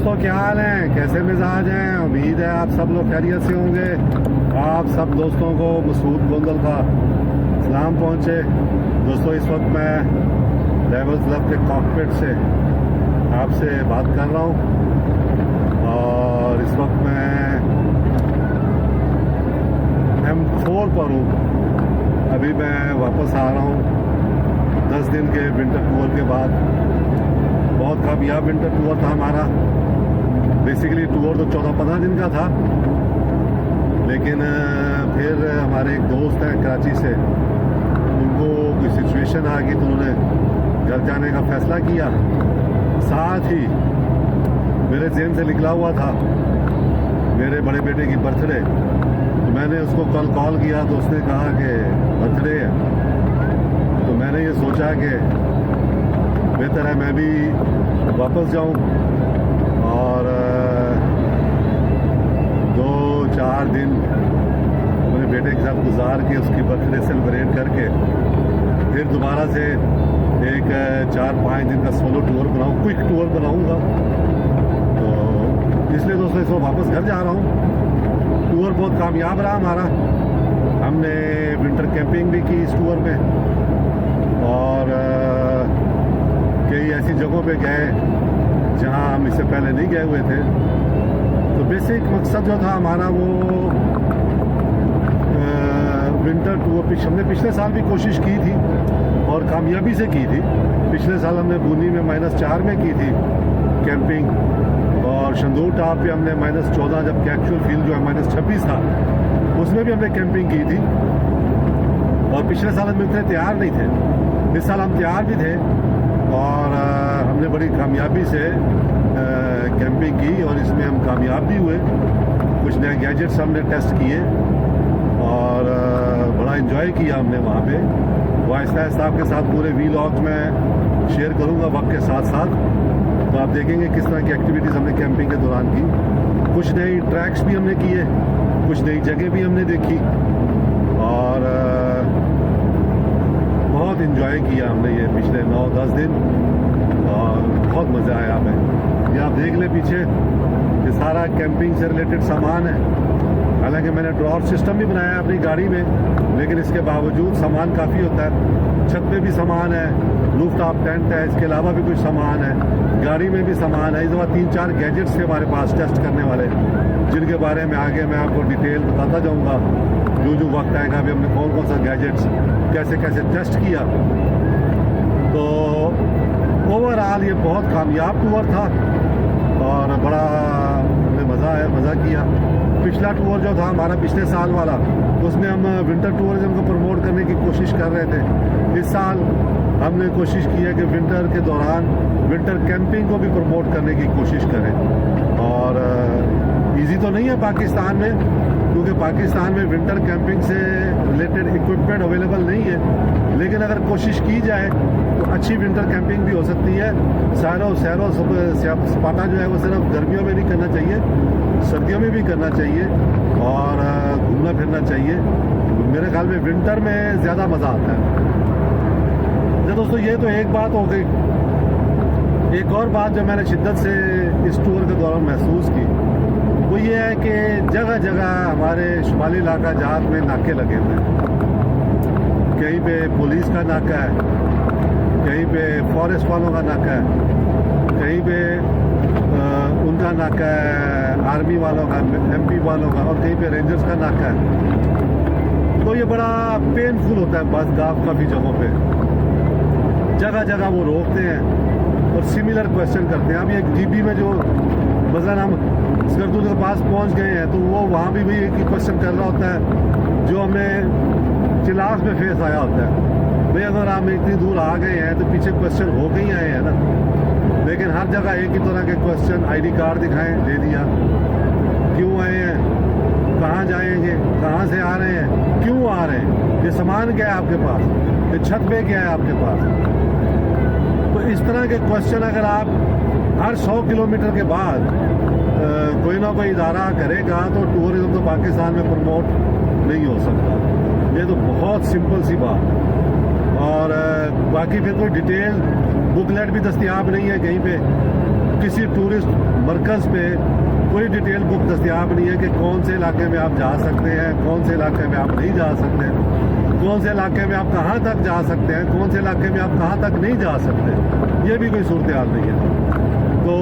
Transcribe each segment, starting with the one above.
दोस्तों, क्या हाल है, कैसे मिजाज हैं। उम्मीद है आप सब लोग खैरियत से होंगे। आप सब दोस्तों को मसूद गोंदल का सलाम पहुंचे। दोस्तों, इस वक्त मैं ड्राइवर्स क्लब के कॉकपिट से आपसे बात कर रहा हूं और इस वक्त मैं M4 पर हूँ। अभी मैं वापस आ रहा हूँ 10 दिन के विंटर टूर के बाद। बहुत कामयाब विंटर टूर था हमारा। बेसिकली टूर तो 14-15 दिन का था, लेकिन फिर हमारे एक दोस्त हैं कराची से, उनको कोई सिचुएशन आ गई तो उन्होंने घर जाने का फैसला किया। साथ ही मेरे जेहन से निकला हुआ था मेरे बड़े बेटे की बर्थडे, तो मैंने उसको कल कॉल किया तो उसने कहा कि बर्थडे है। तो मैंने ये सोचा कि बेहतर है मैं भी वापस जाऊं और 2-4 दिन अपने बेटे के साथ गुजार के उसकी बर्थडे सेलिब्रेट करके फिर दोबारा से एक 4-5 दिन का सोलो टूर बनाऊं, क्विक टूर बनाऊंगा। तो इसलिए दोस्तों इस वक्त वापस घर जा रहा हूं। टूर बहुत कामयाब रहा हमारा। हमने विंटर कैंपिंग भी की इस टूर में और कई ऐसी जगहों पे गए जहां हम इससे पहले नहीं गए हुए थे। तो बेसिक मकसद जो था हमारा वो विंटर टूर हमने पिछले साल भी कोशिश की थी और कामयाबी से की थी। पिछले साल हमने बूनी में -4 में की थी कैंपिंग और शंदूर टॉप पे हमने -14, जबकि एक्चुअल फील जो है -26 था, उसमें भी हमने कैंपिंग की थी। और पिछले साल हम इतने तैयार नहीं थे, इस साल हम तैयार भी थे और हमने बड़ी कामयाबी से कैंपिंग की और इसमें हम कामयाब भी हुए। कुछ नए गैजेट्स हमने टेस्ट किए और बड़ा एंजॉय किया हमने वहाँ पे। वो आहिस्ता आहिस्ता आपके साथ पूरे वीलॉग्स में शेयर करूँगा वक्त के साथ साथ, तो आप देखेंगे किस तरह की एक्टिविटीज़ हमने कैंपिंग के दौरान की। कुछ नई ट्रैक्स भी हमने किए, कुछ नई जगह भी हमने देखी और बहुत इन्जॉय किया हमने ये पिछले 9-10 दिन और बहुत मज़ा आया हमें। ये आप देख लें पीछे, ये सारा कैंपिंग से रिलेटेड सामान है। हालांकि मैंने ड्रॉर सिस्टम भी बनाया है अपनी गाड़ी में, लेकिन इसके बावजूद सामान काफ़ी होता है। छत पे भी सामान है, रूफ टॉप टेंट है, इसके अलावा भी कुछ सामान है, गाड़ी में भी सामान है। इस दफ़ा 3-4 गैजेट्स थे हमारे पास टेस्ट करने वाले, जिनके बारे में आगे मैं आपको डिटेल बताता जाऊँगा। जो वक्त आएगा अभी हमने कौन कौन सा गैजेट्स कैसे कैसे टेस्ट किया। तो ओवरऑल ये बहुत कामयाब टूर था और बड़ा हमें मज़ा किया। पिछला टूर जो था हमारा पिछले साल वाला, उसमें हम विंटर टूरिज्म को प्रमोट करने की कोशिश कर रहे थे। इस साल हमने कोशिश की है कि विंटर के दौरान विंटर कैंपिंग को भी प्रमोट करने की कोशिश करें। और इजी तो नहीं है पाकिस्तान में, क्योंकि पाकिस्तान में विंटर कैंपिंग से रिलेटेड इक्विपमेंट अवेलेबल नहीं है, लेकिन अगर कोशिश की जाए तो अच्छी विंटर कैंपिंग भी हो सकती है। सैरो सपाटा जो है वो सिर्फ गर्मियों में नहीं करना चाहिए, सर्दियों में भी करना चाहिए और घूमना फिरना चाहिए। मेरे ख्याल में विंटर में ज़्यादा मज़ा आता है। तो दोस्तों, ये तो एक बात हो गई। एक और बात जो मैंने शिद्दत से इस टूर के दौरान महसूस की वो ये है कि जगह जगह हमारे शुमाली इलाका जहाज में नाके लगे हुए हैं। कहीं पे पुलिस का नाका है, कहीं पे फॉरेस्ट वालों का नाका है, कहीं पे उनका नाका है आर्मी वालों का, MP वालों का, और कहीं पे रेंजर्स का नाका है। तो ये बड़ा पेनफुल होता है बस काफ़ी जगहों पे। जगह जगह वो रोकते हैं और सिमिलर क्वेश्चन करते हैं। अब ये GB में जो मसलन हम स्कर्दूल के पास पहुंच गए हैं तो वो वहाँ भी एक ही क्वेश्चन कर रहा होता है जो हमें चिलास में फेस आया होता है। भाई अगर हम इतनी दूर आ गए हैं तो पीछे क्वेश्चन हो के ही आए हैं ना। लेकिन हर जगह एक ही तरह के क्वेश्चन, ID कार्ड दिखाएं, दे दिया, क्यों आए हैं, कहाँ जाएंगे, कहाँ से आ रहे हैं, क्यों आ रहे हैं, ये सामान क्या है आपके पास, ये छत पे क्या है आपके पास। तो इस तरह के क्वेश्चन अगर आप हर 100 किलोमीटर के बाद कोई ना कोई इदारा करेगा तो टूरिज्म तो पाकिस्तान में प्रमोट नहीं हो सकता। ये तो बहुत सिंपल सी बात। और बाकी फिर कोई डिटेल बुकलेट भी दस्तयाब नहीं है कहीं पे किसी टूरिस्ट मरकज़ पे कोई डिटेल बुक दस्तियाब नहीं है कि कौन से इलाके में आप जा सकते हैं, कौन से इलाके में आप नहीं जा सकते, कौन से इलाके में आप कहाँ तक जा सकते हैं, कौन से इलाके में आप कहाँ तक नहीं जा सकते। ये भी कोई सूरत हाल नहीं है। तो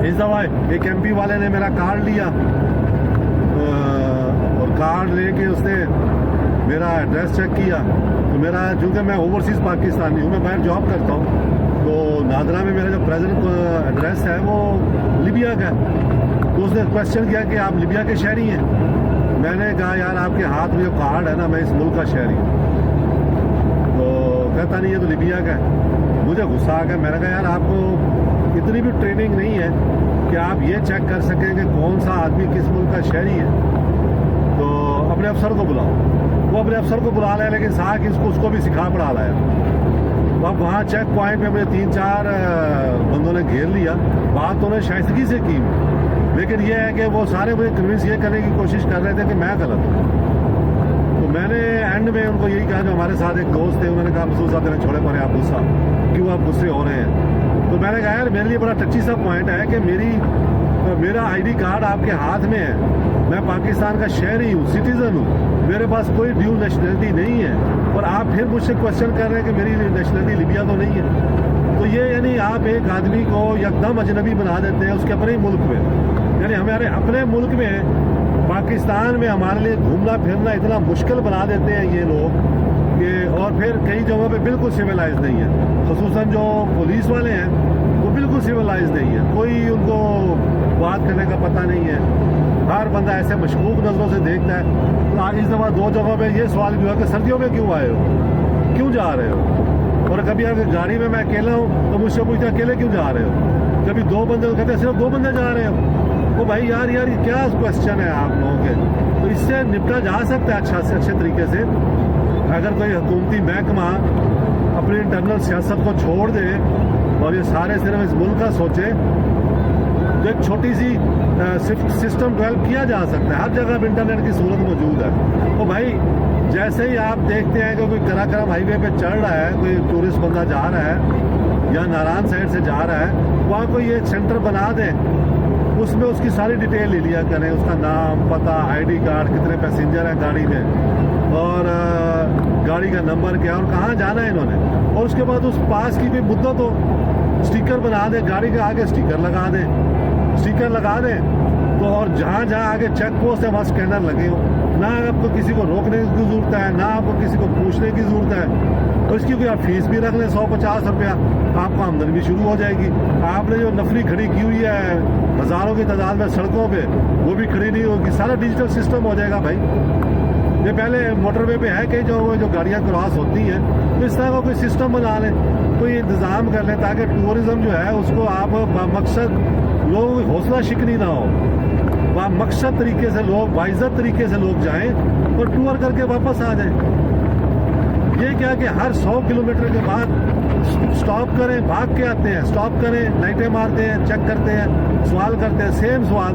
इस दफ़ा एक MP वाले ने मेरा कार्ड लिया और कार्ड लेके उसने मेरा एड्रेस चेक किया। तो मेरा, चूँकि मैं ओवरसीज़ पाकिस्तानी हूँ, मैं बाहर जॉब करता हूँ, तो नादरा में मेरा जो प्रेजेंट एड्रेस है वो लीबिया का है। तो उसने क्वेश्चन किया कि आप लीबिया के शहरी हैं। मैंने कहा यार आपके हाथ में जो कार्ड है ना, मैं इस मुल्क का शहरी हूँ। तो कहता नहीं, ये तो लीबिया का है। मुझे गुस्सा आ गया। मैंने कहा यार आपको इतनी भी ट्रेनिंग नहीं है कि आप ये चेक कर सकें कि कौन सा आदमी किस मुल्क का शहरी है। तो अपने अफसर को बुलाओ। वो अपने अफसर को बुला लाया, लेकिन साथ उसको भी सिखा पढ़ा लाया। अब वहाँ चेक पॉइंट पे मुझे 3-4 बंदों ने घेर लिया। बात तो उन्हें शाइस्तगी से की, लेकिन ये है कि वो सारे मुझे कन्विंस ये करने की कोशिश कर रहे थे कि मैं गलत हूँ। तो मैंने एंड में उनको यही कहा, जो हमारे साथ एक दोस्त थे, उन्होंने कहा मसूद साहब ने छोड़े पड़े आप गुस्सा क्यों, आप गुस्से हो रहे हैं। तो मैंने कहा यार मेरे लिए बड़ा टच्ची सा पॉइंट है कि मेरा ID कार्ड आपके हाथ में है, मैं पाकिस्तान का शहरी हूँ, सिटीजन हूँ, मेरे पास कोई ड्यू नेशनलिटी नहीं है, और आप फिर मुझसे क्वेश्चन कर रहे हैं कि मेरी नेशनलिटी लीबिया तो नहीं है। तो ये यानी आप एक आदमी को एकदम अजनबी बना देते हैं उसके अपने ही मुल्क में। यानी हमारे अपने मुल्क में, पाकिस्तान में हमारे लिए घूमना फिरना इतना मुश्किल बना देते हैं ये लोग कि, और फिर कई जगहों पे बिल्कुल सिविलाइज नहीं है। खुसूसन जो पुलिस वाले हैं वो बिल्कुल सिविलाइज नहीं है, कोई उनको बात करने का पता नहीं है। हर बंदा ऐसे मशकूक नज़रों से देखता है। तो इस दफ़ा 2 जगहों पे ये सवाल भी हुआ कि सर्दियों में क्यों आए हो, क्यों जा रहे हो। और कभी अगर गाड़ी में मैं अकेला हूँ तो मुझसे पूछता अकेले क्यों जा रहे हो। कभी 2 बंदे कहते हैं सिर्फ 2 बंदे जा रहे हो। तो भाई यार ये क्या क्वेश्चन है आप लोगों के। तो इससे निपटा जा सकता है अच्छा से अच्छे तरीके से, अगर कोई हुकूमती महकमा अपनी इंटरनल सियासत को छोड़ दे और ये सारे सिर्फ इस मुल्क का सोचे। तो एक छोटी सी सिस्टम डेवलप किया जा सकता है। हर जगह इंटरनेट की सहूलत मौजूद है। तो भाई जैसे ही आप देखते हैं कि कोई कराक्रम हाईवे पे चढ़ रहा है, कोई टूरिस्ट बंदा जा रहा है या नारायण साइड से जा रहा है, वहाँ कोई एक सेंटर बना दें, उसमें उसकी सारी डिटेल ले लिया करें, उसका नाम, पता, ID कार्ड, कितने पैसेंजर हैं गाड़ी में, और गाड़ी का नंबर क्या और कहाँ जाना है इन्होंने। और उसके बाद उस पास की कोई मुद्दत हो, स्टिकर बना दे, गाड़ी के आगे स्टिकर लगा दें तो, और जहाँ आगे चेक पोस्ट है वहाँ स्कैनर लगे हो। ना आपको किसी को रोकने की ज़रूरत है, ना आपको किसी को पूछने की ज़रूरत है। तो इसकी कोई आप फीस भी रख लें 150 रुपया, आपको आमदनी भी शुरू हो जाएगी। आपने जो नफरी खड़ी की हुई है हज़ारों की तादाद में सड़कों पे, वो भी खड़ी नहीं होगी। सारा डिजिटल सिस्टम हो जाएगा भाई। ये पहले मोटरवे पे है कि जो गाड़ियाँ क्रॉस होती हैं, तो इस तरह का कोई सिस्टम बना लें, कोई इंतज़ाम कर लें, ताकि टूरिज़्म जो है उसको आप मकसद लोगों की हौसला शिकनी ना हो, वहाँ मकसद तरीके से लोग, बाइज़्ज़त तरीके से लोग जाएं और टूर करके वापस आ जाएं। ये क्या कि हर 100 किलोमीटर के बाद स्टॉप करें, भाग के आते हैं, स्टॉप करें, लाइटें मारते हैं, चेक करते हैं, सवाल करते हैं, सेम सवाल।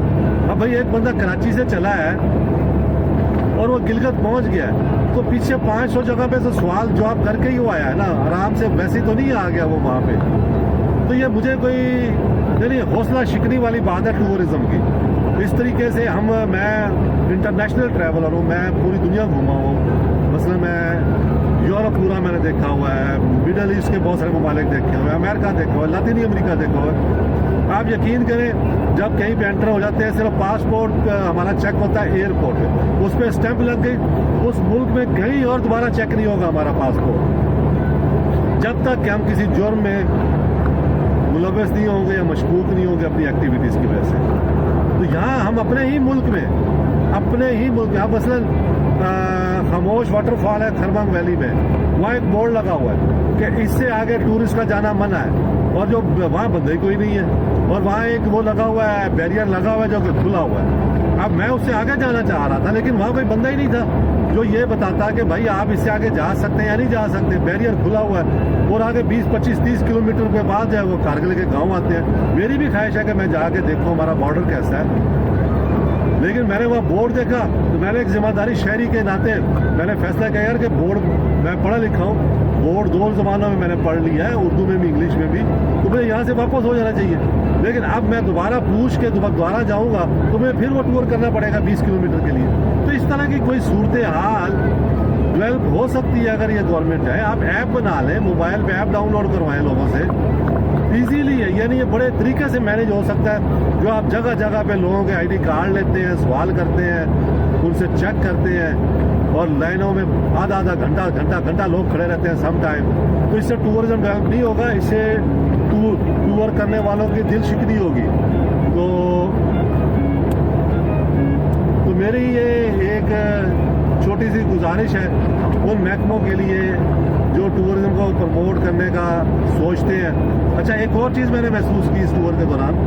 अब भाई एक बंदा कराची से चला है और वो गिलगित पहुंच गया है, तो पीछे 500 जगह पे तो सवाल जवाब करके ही वो आया है ना, आराम से, वैसे तो नहीं आ गया वो वहाँ पे। तो ये मुझे कोई यानी हौसला शिकनी वाली बात है टूरिज़्म की। इस तरीके से मैं इंटरनेशनल ट्रैवलर हूँ, मैं पूरी दुनिया घूमा हूँ। मसलन मैं यूरोप पूरा मैंने देखा हुआ है, मिडल ईस्ट के बहुत सारे ममालिक देखे हुए हैं, अमेरिका देखा हुआ है, लातीनी अमेरिका देखा हुआ है। आप यकीन करें, जब कहीं पे एंटर हो जाते हैं, सिर्फ पासपोर्ट हमारा चेक होता है एयरपोर्ट पे, उस पर स्टैंप लग गई, उस मुल्क में कहीं और दोबारा चेक नहीं होगा हमारा पासपोर्ट, जब तक कि हम किसी जुर्म में मुलव्वस नहीं होंगे या मशकूक नहीं होंगे अपनी एक्टिविटीज़ की वजह से। तो यहाँ हम अपने ही मुल्क में, यहाँ मसलन खामोश वाटरफॉल है खरबंग वैली में, वहाँ एक बोर्ड लगा हुआ है कि इससे आगे टूरिस्ट का जाना मना है, और जो वहाँ बंदे कोई नहीं है, और वहाँ एक वो लगा हुआ है, बैरियर लगा हुआ है जो कि खुला हुआ है। अब मैं उससे आगे जाना चाह रहा था, लेकिन वहाँ कोई बंदा ही नहीं था जो ये बताता कि भाई आप इससे आगे जा सकते हैं या नहीं जा सकते, बैरियर खुला हुआ है। और आगे 20, 25, 30 किलोमीटर के बाद जो है वो कारगिल के गाँव आते हैं। मेरी भी ख्वाहिश है कि मैं जाके देखूँ हमारा बॉर्डर कैसा है, लेकिन मैंने वहाँ बोर्ड देखा तो मैंने एक जिम्मेदारी शहरी के नाते मैंने फैसला किया यार कि बोर्ड, मैं पढ़ा लिखा हूँ, बोर्ड 2 ज़बानों में मैंने पढ़ लिया है, उर्दू में भी इंग्लिश में भी, तो मुझे यहाँ यहाँ से वापस हो जाना चाहिए। लेकिन अब मैं दोबारा पूछ के दोबारा जाऊँगा तो मैं फिर वो टूर करना पड़ेगा 20 किलोमीटर के लिए। तो इस तरह की कोई सूरत हाल डेवलप हो सकती है अगर ये गवर्नमेंट है। आप ऐप बना लें, मोबाइल पे ऐप डाउनलोड करवाएं लोगों से, इजीली है, यानी ये बड़े तरीके से मैनेज हो सकता है। जो आप जगह जगह पे लोगों के आईडी कार्ड लेते हैं, सवाल करते हैं, उनसे चेक करते हैं और लाइनों में आधा घंटा लोग खड़े रहते हैं सम टाइम। तो इससे टूरिज्म डेवलप नहीं होगा, इससे टूर करने वालों की दिल शिकनी होगी। तो मेरी ये एक छोटी सी गुजारिश है उन महकमों के लिए जो टूरिज्म को प्रमोट करने का सोचते हैं। अच्छा, एक और चीज़ मैंने महसूस की इस टूर के दौरान,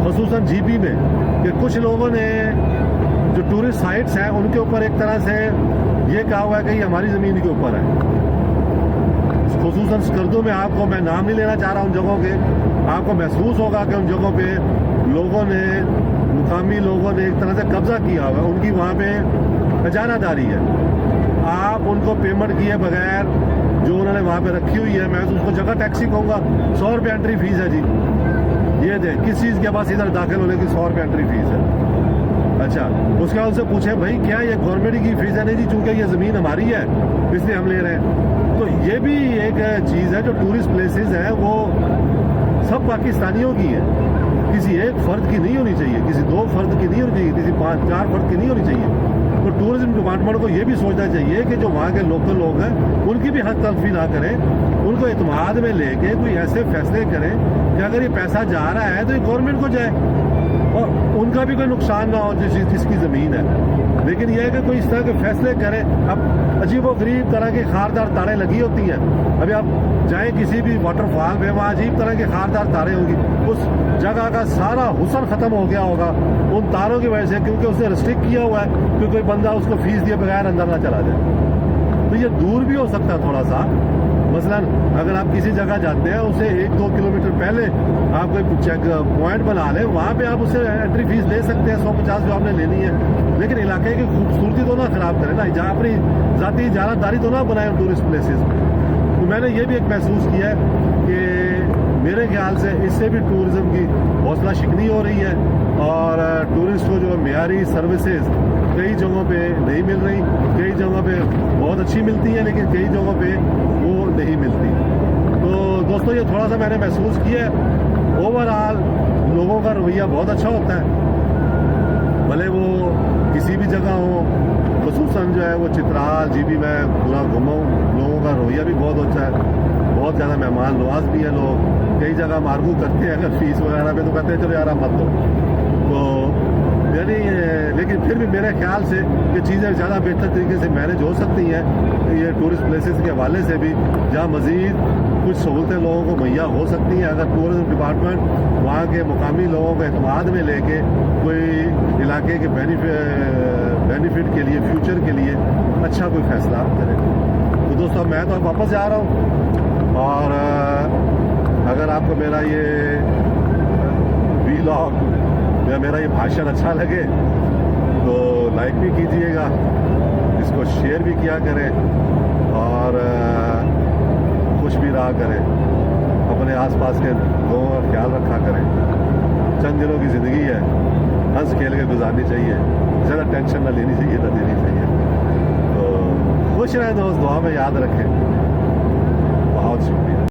ख़ुसूसन जीपी में, कि कुछ लोगों ने जो टूरिस्ट साइट्स हैं उनके ऊपर एक तरह से ये कहा हुआ है कि ये हमारी ज़मीन के ऊपर है। ख़ुसूसन स्कर्दू में आपको, मैं नाम नहीं लेना चाह रहा उन जगहों के, आपको महसूस होगा कि उन जगहों पे मुकामी लोगों ने एक तरह से कब्जा किया हुआ है, उनकी वहाँ पे खजानादारी है। आप उनको पेमेंट किए बगैर जो उन्होंने वहाँ पे रखी हुई है, मैं तो उसको जगह टैक्सी कहूँगा, 100 रुपये एंट्री फीस है जी। ये दे किस चीज़ के पास इधर दाखिल होने की 100 रुपये एंट्री फीस है। अच्छा, उसके बाद उनसे पूछे भाई क्या ये गवर्नमेंट की फीस है? नहीं जी, चूँकि ये ज़मीन हमारी है इसलिए हम ले रहे हैं। तो ये भी एक चीज़ है, जो टूरिस्ट प्लेसेस हैं वो सब पाकिस्तानियों की है, किसी एक फ़र्द की नहीं होनी चाहिए, किसी 2 फ़र्द की नहीं होनी चाहिए, किसी 5-4 फ़र्द की नहीं होनी चाहिए। तो टूरिज्म डिपार्टमेंट को ये भी सोचना चाहिए कि जो वहाँ के लोकल लोग हैं उनकी भी हक तलफी ना करें, उनको एतमाद में लेके कोई ऐसे फैसले करें कि अगर ये पैसा जा रहा है तो ये गवर्नमेंट को जाए और उनका भी कोई नुकसान ना हो जिसकी ज़मीन है। लेकिन यह है कि कोई इस तरह के फैसले करें। अब अजीब व गरीब तरह की खारदार तारें लगी होती हैं, अभी आप जाएं किसी भी वाटरफॉल में, वहाँ अजीब तरह की खारदार तारें होगी, उस जगह का सारा हुस्न ख़त्म हो गया होगा उन तारों की वजह से, क्योंकि उसने रिस्ट्रिक्ट किया हुआ है कि कोई बंदा उसको फीस दिए बगैर अंदर ना चला जाए। तो ये दूर भी हो सकता है थोड़ा सा। मसलन अगर आप किसी जगह जाते हैं, उसे 1-2 किलोमीटर पहले आप कोई चेक पॉइंट बना लें, वहाँ पे आप उससे एंट्री फीस ले सकते हैं 150 जो आपने लेनी है। लेकिन इलाके की खूबसूरती तो ना ख़राब करें ना, जहाँ अपनी ज़ाती इजारादारी तो ना बनाए टूरिस्ट प्लेसेस। तो मैंने ये भी एक महसूस किया है कि मेरे ख्याल से इससे भी टूरिज़्म की हौसला शिकनी हो रही है और टूरिस्ट को जो मेयारी सर्विसेज कई जगहों पे नहीं मिल रही, कई जगहों पे बहुत अच्छी मिलती है लेकिन कई जगहों पे वो नहीं मिलती। तो दोस्तों, ये थोड़ा सा मैंने महसूस किया है। ओवरऑल लोगों का रवैया बहुत अच्छा होता है, भले वो किसी भी जगह हो, ख़ुसूसन जो है वो चित्राल जीबी में पूरा घुमा हूँ, लोगों का रवैया भी बहुत अच्छा है, बहुत ज़्यादा मेहमान नवाज भी है लोग। कई जगह मार्गू करते हैं अगर फीस वगैरह में, तो कहते हैं चलो यार आप मत दो। तो यानी लेकिन फिर भी मेरे ख्याल से ये चीज़ें ज़्यादा बेहतर तरीके से मैनेज हो सकती हैं ये टूरिस्ट प्लेसेस के हवाले से भी, जहाँ मज़ीद कुछ सहूलतें लोगों को मुहैया हो सकती हैं अगर टूरिज्म डिपार्टमेंट वहाँ के मुकामी लोगों को एतमाद में लेके कोई इलाके के बेनिफिट के लिए, फ्यूचर के लिए अच्छा कोई फैसला करे। तो दोस्तों, मैं तो वापस जा रहा हूँ और अगर आपको मेरा ये वीलॉग या मेरा ये भाषण अच्छा लगे तो लाइक भी कीजिएगा, इसको शेयर भी किया करें और खुश भी रहा करें, अपने आसपास के लोगों का ख्याल रखा करें। चंद दिनों की ज़िंदगी है, हंस खेल के गुजारनी चाहिए, ज़्यादा टेंशन ना लेनी चाहिए, ना देनी चाहिए। तो खुश रहें दोस्त, दुआ में याद रखें। बहुत शुक्रिया।